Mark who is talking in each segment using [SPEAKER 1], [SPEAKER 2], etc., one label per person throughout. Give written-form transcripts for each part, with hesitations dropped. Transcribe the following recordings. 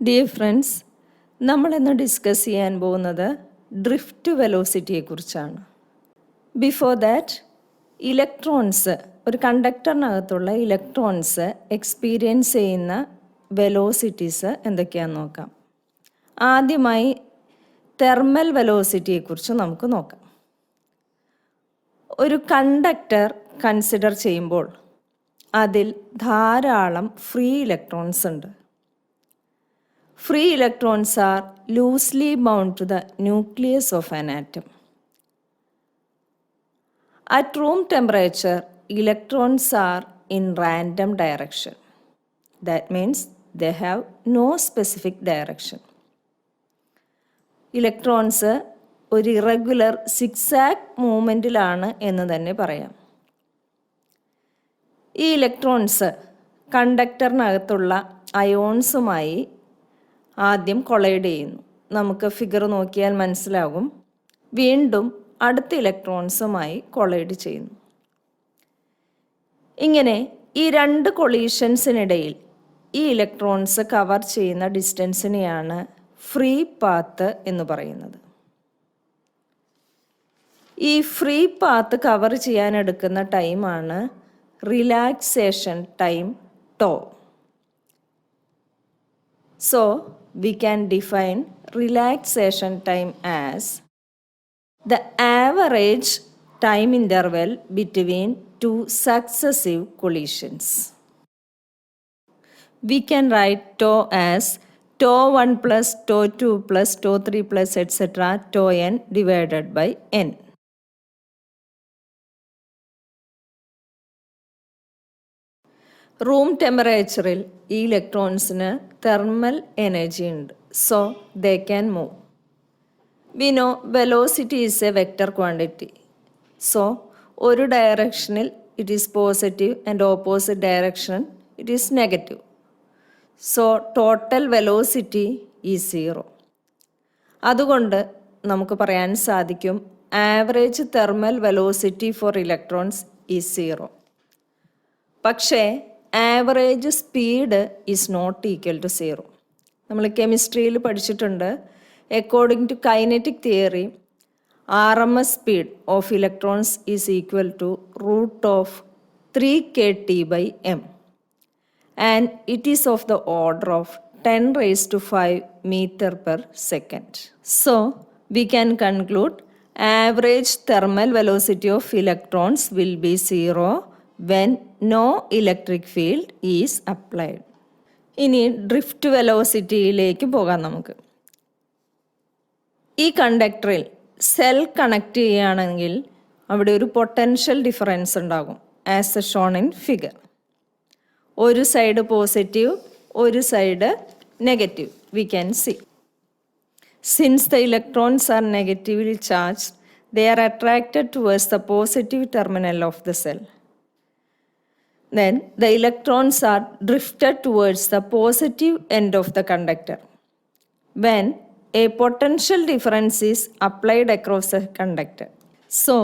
[SPEAKER 1] Dear friends, നമ്മളിന്ന് discuss ചെയ്യാൻ പോകുന്നത് ഡ്രിഫ്റ്റ് വെലോസിറ്റിയെക്കുറിച്ചാണ്. ബിഫോർ ദാറ്റ്, ഇലക്ട്രോൺസ്, ഒരു കണ്ടക്ടറിനകത്തുള്ള ഇലക്ട്രോൺസ് എക്സ്പീരിയൻസ് ചെയ്യുന്ന വെലോസിറ്റീസ് എന്തൊക്കെയാണെന്ന് നോക്കാം. ആദ്യമായി തെർമൽ വെലോസിറ്റിയെക്കുറിച്ച് നമുക്ക് നോക്കാം. ഒരു കണ്ടക്ടർ കൺസിഡർ ചെയ്യുമ്പോൾ അതിൽ ധാരാളം ഫ്രീ ഇലക്ട്രോൺസ് ഉണ്ട്. Free electrons are loosely bound to the nucleus of an atom. At room temperature, electrons are in random direction. That means they have no specific direction. Electrons ഒരു irregular zigzag മൂവ്മെൻറ്റിലാണ് എന്ന് തന്നെ പറയാം. ഈ electrons കണ്ടക്ടറിനകത്തുള്ള അയോൺസുമായി ആദ്യം collide ചെയ്യുന്നു. നമുക്ക് figure നോക്കിയാൽ മനസ്സിലാകും. വീണ്ടും അടുത്ത ഇലക്ട്രോൺസുമായി കൊളൈഡ് ചെയ്യുന്നു. ഇങ്ങനെ ഈ രണ്ട് കൊളീഷൻസിനിടയിൽ ഈ ഇലക്ട്രോൺസ് കവർ ചെയ്യുന്ന ഡിസ്റ്റൻസിനെയാണ് ഫ്രീ പാത്ത് എന്ന് പറയുന്നത്. ഈ ഫ്രീ പാത്ത് കവർ ചെയ്യാൻ എടുക്കുന്ന ടൈമാണ് relaxation time tau. So, we can define relaxation time as the average time interval between two successive collisions. We can write tau as tau 1 plus tau 2 plus tau 3 plus etc. tau n divided by n. Room ടെമ്പറേച്ചറിൽ ഈ ഇലക്ട്രോൺസിന് thermal energy ഉണ്ട്. So they can move. We know velocity is a vector quantity. So ഒരു ഡയറക്ഷനിൽ it is positive and opposite direction it is negative. So total velocity is 0. അതുകൊണ്ട് നമുക്ക് പറയാൻ സാധിക്കും average thermal velocity for electrons is 0. പക്ഷേ average speed is not equal to 0. നമ്മൾ കെമിസ്ട്രിയിൽ പഠിച്ചിട്ടുണ്ട്. According to kinetic theory, RMS speed of electrons is equal to √3kT/m and it is of the order of 10⁵ meter/second. So, we can conclude average thermal velocity of electrons will be 0 when no electric field is applied. ഇനി drift വെലോസിറ്റിയിലേക്ക് പോകാം നമുക്ക്. ഈ കണ്ടക്ടറിൽ cell connect ചെയ്യുകയാണെങ്കിൽ അവിടെ ഒരു potential difference ഉണ്ടാകും. As A shown in figure, ഒരു side positive, ഒരു side negative. We can see since the electrons are negatively charged, they are attracted towards the positive terminal of the cell. Then the electrons are drifted towards the positive end of the conductor when a potential difference is applied across the conductor. So,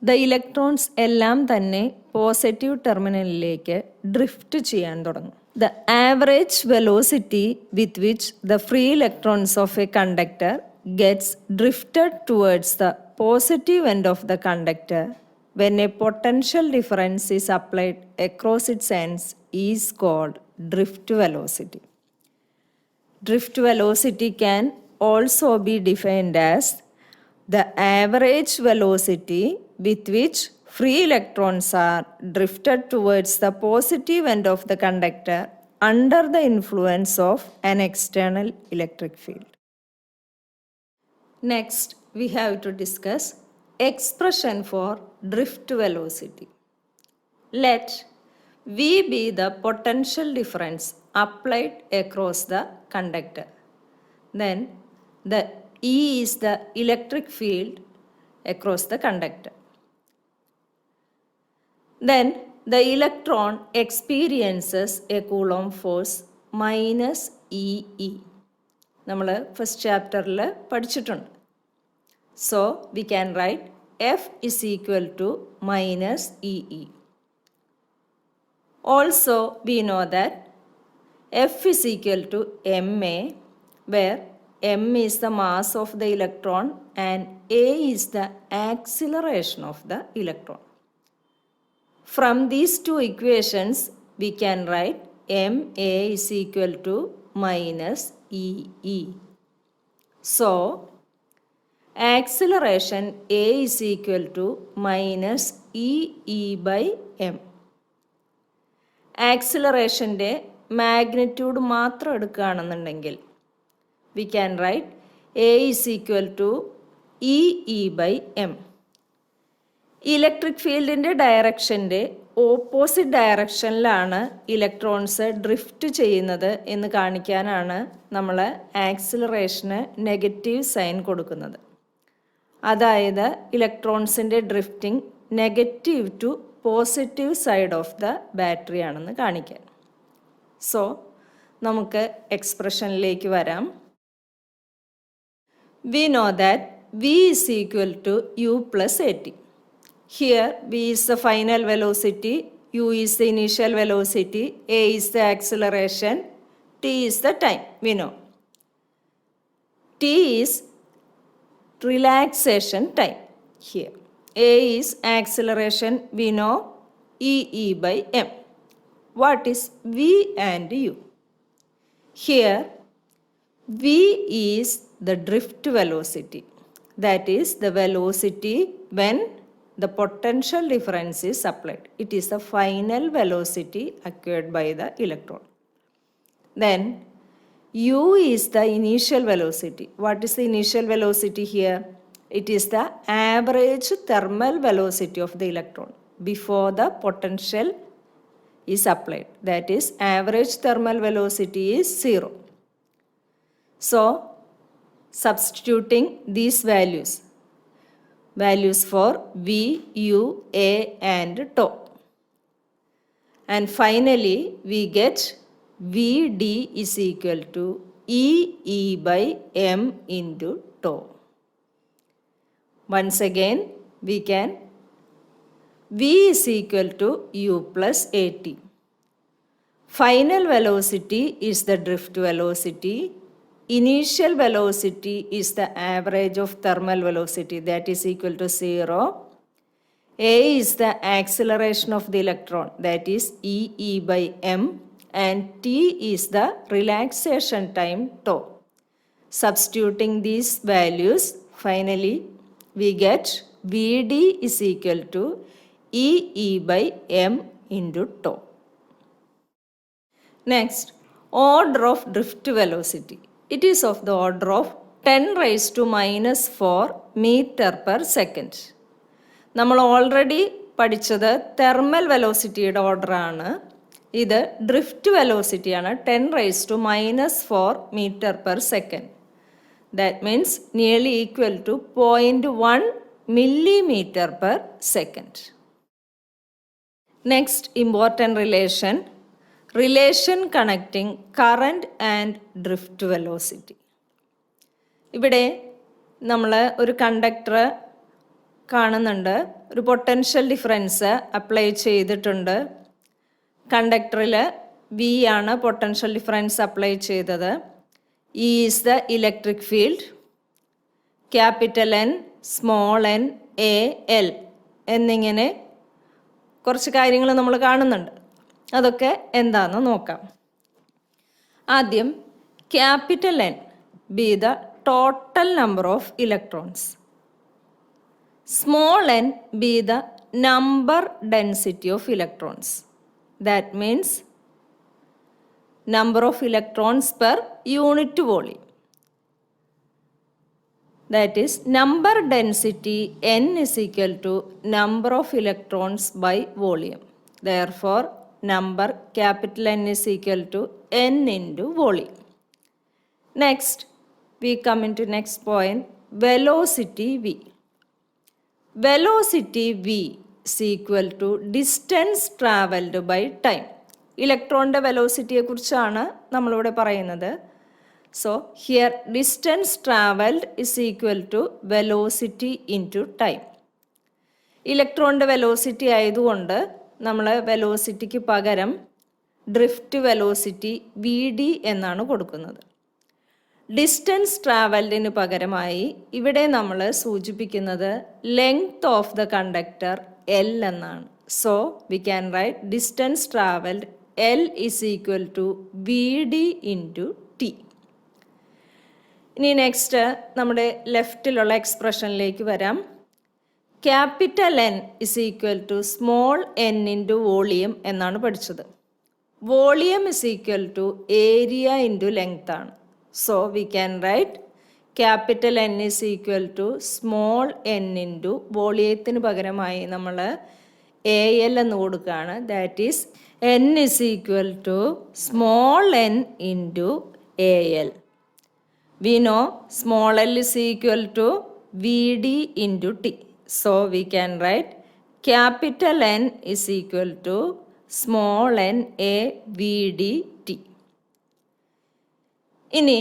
[SPEAKER 1] the electrons എല്ലാം തന്നെ positive ടെർമിനലിലേക്ക് drift ചെയ്യാൻ തുടങ്ങും. The average velocity with which the free electrons of a conductor gets drifted towards the positive end of the conductor when a potential difference is applied across its ends is called drift velocity. Drift velocity can also be defined as the average velocity with which free electrons are drifted towards the positive end of the conductor under the influence of an external electric field. Next, we have to discuss expression for drift velocity. Let V be the potential difference applied across the conductor. Then the E is the electric field across the conductor. Then the electron experiences a Coulomb force minus EE. നമ്മൾ first ചാപ്റ്ററിൽ പഠിച്ചിട്ടുണ്ട്. So, we can write F is equal to minus EE. Also, we know that F is equal to ma, where m is the mass of the electron and a is the acceleration of the electron. From these two equations, we can write ma is equal to minus ee. So, acceleration a is equal to minus ee by m. ആക്സിലറേഷൻ്റെ magnitude മാത്രം എടുക്കുകയാണെന്നുണ്ടെങ്കിൽ we can write a is equal to e by m. Electric ഫീൽഡിൻ്റെ ഡയറക്ഷൻ്റെ opposite ഡയറക്ഷനിലാണ് electrons drift ചെയ്യുന്നത് എന്ന് കാണിക്കാനാണ് നമ്മൾ ആക്സിലറേഷന് നെഗറ്റീവ് സൈൻ കൊടുക്കുന്നത്. അതായത് ഇലക്ട്രോൺസിൻ്റെ drifting negative to positive side of the battery ആണെന്ന് കാണിക്കാൻ. സോ നമുക്ക് എക്സ്പ്രഷനിലേക്ക് വരാം. We know that v is equal to u plus a t. Here v is the final velocity, u is the initial velocity, A is the acceleration, T is the time. We know T is relaxation time here. A is acceleration, we know E by m. What is V and U? Here V is the drift velocity, that is the velocity when the potential difference is applied. It is the final velocity acquired by the electron. Then U is the initial velocity. What is the initial velocity here? It is the average thermal velocity of the electron before the potential is applied. That is, average thermal velocity is 0. So, substituting these values for V, U, A and tau. And finally, we get Vd is equal to E by m into tau. Once again, we can V is equal to U plus AT. Final velocity is the drift velocity. Initial velocity is the average of thermal velocity, that is equal to 0. A is the acceleration of the electron, that is E by m. And T is the relaxation time tau. Substituting these values, finally we get Vd is equal to E by m into tau. Next, order of drift velocity. It is of the order of 10 raised to minus 4 meter per second. നമ്മൾ already പഠിച്ചത് thermal വെലോസിറ്റിയുടെ ഓർഡറാണ്. ഇത് drift വെലോസിറ്റിയാണ്, 10 raised to minus 4 meter per second. That means nearly equal to 0.1 millimeter per second. Next important relation connecting current and drift velocity. ഇവിടെ നമ്മൾ ഒരു conductor കാണുന്നുണ്ട്, ഒരു potential difference apply ചെയ്തിട്ടുണ്ട്. കണ്ടക്ടറിൽ V ആണ് പൊട്ടൻഷ്യൽ ഡിഫറൻസ് അപ്ലൈ ചെയ്തത്. E is the electric field. Capital N, small N, A, L എന്നിങ്ങനെ കുറച്ച് കാര്യങ്ങൾ നമ്മൾ കാണുന്നുണ്ട്. അതൊക്കെ എന്താണെന്ന് നോക്കാം. ആദ്യം capital N B the total number of electrons. Small N B the number density of electrons. That means number of electrons per unit volume. That is, number density n is equal to number of electrons by volume. Therefore, number capital N is equal to n into volume. Next, we come into next point, velocity V. Velocity V is equal to distance traveled by time. ഇലക്ട്രോണിൻ്റെ വെലോസിറ്റിയെ കുറിച്ചാണ് നമ്മളിവിടെ പറയുന്നത്. So here distance travelled is equal to velocity into time. ഇലക്ട്രോണിൻ്റെ velocity ആയതുകൊണ്ട് നമ്മൾ വെലോസിറ്റിക്ക് പകരം drift velocity V D എന്നാണ് കൊടുക്കുന്നത്. ഡിസ്റ്റൻസ് ട്രാവൽഡിന് പകരമായി ഇവിടെ നമ്മൾ സൂചിപ്പിക്കുന്നത് length of the conductor L എന്നാണ്. So we can write distance travelled L is equal to V D into T. ഇനി നെക്സ്റ്റ് നമ്മുടെ ലെഫ്റ്റിലുള്ള എക്സ്പ്രഷനിലേക്ക് വരാം. Capital N is equal to small N into volume എന്നാണ് പഠിച്ചത്. Volume is equal to area into length ആണ്. So we can write capital N is equal to small N into വോളിയത്തിന് പകരമായി നമ്മൾ എ എൽ എന്ന് കൊടുക്കുകയാണ്. That is N is equal to small N into A L. We know small l is equal to Vd into T. So we can write capital N is equal to small n a Vd T. ഇനി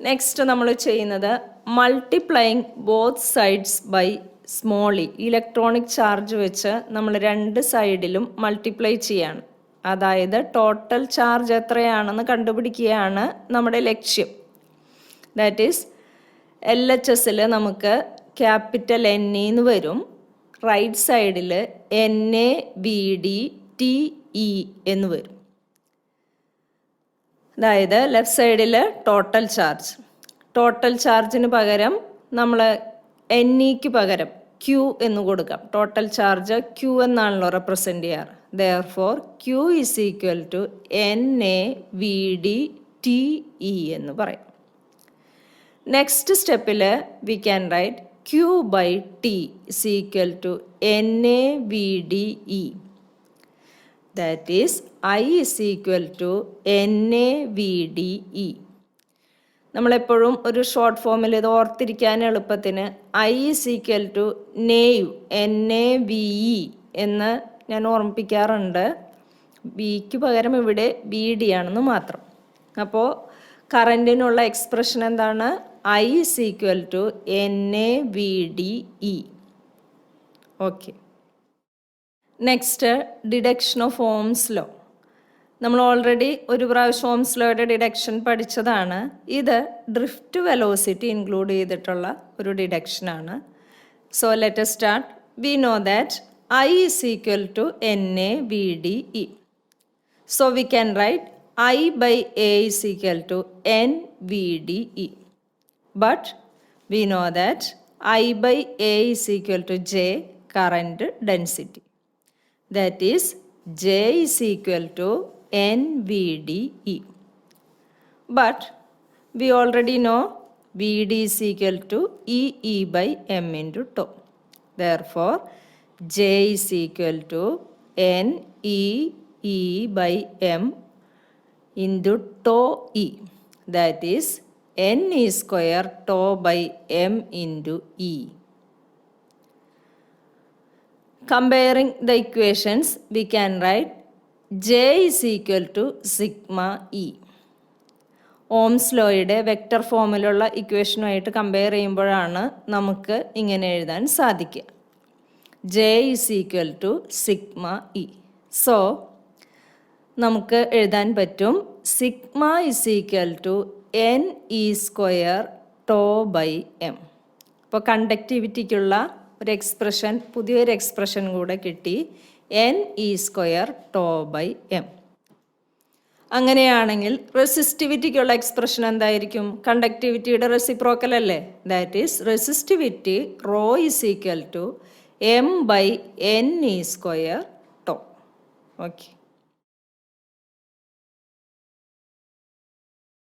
[SPEAKER 1] next നമ്മൾ ചെയ്യുന്നത് multiplying both sides by small E. Electronic charge വെച്ച് നമ്മൾ രണ്ട് സൈഡിലും multiply ചെയ്യാണ്. അതായത് total charge എത്രയാണെന്ന് കണ്ടുപിടിക്കുകയാണ് നമ്മുടെ ലക്ഷ്യം. ദാറ്റ് ഈസ് എൽ എച്ച് എസിൽ നമുക്ക് ക്യാപിറ്റൽ എൻ എന്ന് വരും. റൈറ്റ് സൈഡിൽ N A B D T E എന്ന് വരും. അതായത് ലെഫ്റ്റ് സൈഡിൽ ടോട്ടൽ ചാർജ്. ടോട്ടൽ ചാർജിന് പകരം നമ്മൾ എൻ ഇക്ക് പകരം ക്യൂ എന്ന് കൊടുക്കാം. ടോട്ടൽ ചാർജ് ക്യൂ എന്നാണല്ലോ റെപ്രസെൻ്റ് ചെയ്യാറ്. Therefore Q is equal to N A V D T E എന്ന് പറയും. നെക്സ്റ്റ് സ്റ്റെപ്പിൽ we can write Q by T is equal to N A V D E. That is I is equal to N A V D E. നമ്മളെപ്പോഴും ഒരു short ഫോമിൽ ഇത് ഓർത്തിരിക്കാൻ എളുപ്പത്തിന് I is equal to നെയു N A V E എന്ന് ഞാൻ ഓർമ്മിപ്പിക്കാറുണ്ട്. ബിക്ക് പകരം ഇവിടെ ബി ഡി ആണെന്ന് മാത്രം. അപ്പോൾ കറൻറ്റിനുള്ള എക്സ്പ്രഷൻ എന്താണ്? I is equal to N A V D E. Okay. Next deduction of Ohm's law. നമ്മൾ ഓൾറെഡി ഒരു പ്രാവശ്യം ഓംസ് ലോയുടെ ഡിഡക്ഷൻ പഠിച്ചതാണ്. ഇത് ഡ്രിഫ്റ്റ് വെലോസിറ്റി ഇൻക്ലൂഡ് ചെയ്തിട്ടുള്ള ഒരു ഡിഡക്ഷനാണ്. So let us start. We know that I is equal to NA VD E. So we can write I by A is equal to NVDE. But we know that I by A is equal to J, current density. That is J is equal to NVDE. But we already know VD is equal to EE by M into tau. Therefore, J is equal to NEE by M into tau E. That is N E square tau by M into E. Comparing the equations, we can write J is equal to sigma E. Ohm's ലോയുടെ vector ഫോമിലുള്ള ഇക്വേഷനുമായിട്ട് compare ചെയ്യുമ്പോഴാണ് നമുക്ക് ഇങ്ങനെ എഴുതാൻ സാധിക്കുക. J is equal to sigma E. So നമുക്ക് എഴുതാൻ പറ്റും sigma is equal to N E square tau by M. അപ്പോൾ കണ്ടക്ടിവിറ്റിക്കുള്ള ഒരു എക്സ്പ്രഷൻ, പുതിയൊരു എക്സ്പ്രഷൻ കൂടെ കിട്ടി, N E square tau by M. അങ്ങനെയാണെങ്കിൽ റെസിസ്റ്റിവിറ്റിക്കുള്ള എക്സ്പ്രഷൻ എന്തായിരിക്കും? കണ്ടക്ടിവിറ്റിയുടെ റെസിപ്രോക്കൽ അല്ലേ? That is resistivity rho is equal to M by N E square tau. Okay.